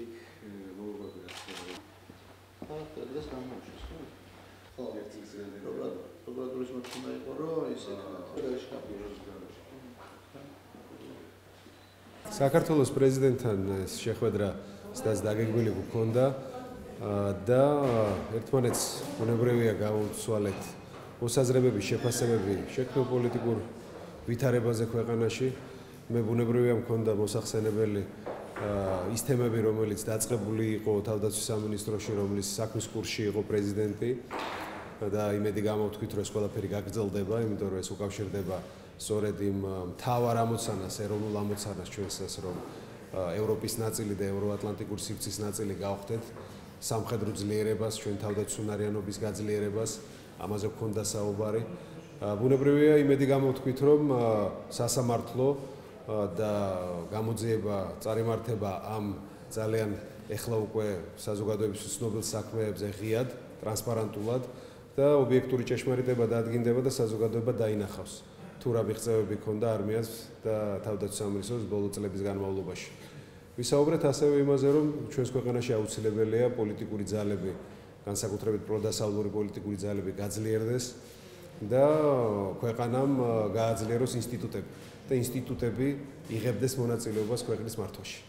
იქ მოგოგვიყვება. ეს გამოუშვეს, ხო? ხო, ერთი წელი. პროკურატურის მოთხოვნა იყო, რომ ისე საქართველოს პრეზიდენტთან შეხვედრა სადაც დაგეგმილი გქონდა და ერთმანეთს ბუნებრივია გავუცვალეთ მოსაზრებების შეფასებები შექმნილ პოლიტიკურ ვითარებაზე ქვეყანაში. მე ბუნებრივია მქონდა მოსახსენებელი ის თემები, რომელიც დაწყებული იყო თავდაცვის სამინისტროში, რომლის საქმის კურსში იყო პრეზიდენტი და იმედი გამოვთქვით, რომ ეს ყველაფერი გაგრძელდება, იმიტომ რომ ეს უკავშირდება სწორედ იმ მთავარ ამოცანას, ეროვნულ ამოცანას ჩვენსაც, რომ ევროპის ნაწილი და ევროატლანტიკური სივრცის ნაწილი გავხდეთ, სამხედრო ძლიერებას, ჩვენ თავდაცვის უნარიანობის გაძლიერებას, ამაზე გქონდა საუბარი. ბუნებრივია იმედი გამოვთქვით, რომ სასამართლო და გამოძიება წარიმართება ამ ძალიან ეხლა უკვე საზოგადოებისთვის ცნობილ საქმეებზე ღიად, ტრანსპარენტულად და ობიექტური ჭეშმარიტება დაადგინდება და საზოგადოება დაინახავს. თუ რა მიღწევები ჰქონდა არმიას და თავდაცვის სამინისტროს ბოლო წლების განმავლობაში. ვისაუბრეთ ასევე იმაზე, რომ ჩვენს ქვეყანაში აუცილებელია პოლიტიკური ძალები, განსაკუთრებით პროდასავლური პოლიტიკური ძალები გაძლიერდეს და ქვეყანამ გააძლიეროს ინსტიტუტები და ინსტიტუტები იღებდეს მონაწილეობას ქვეყნის მართვაში.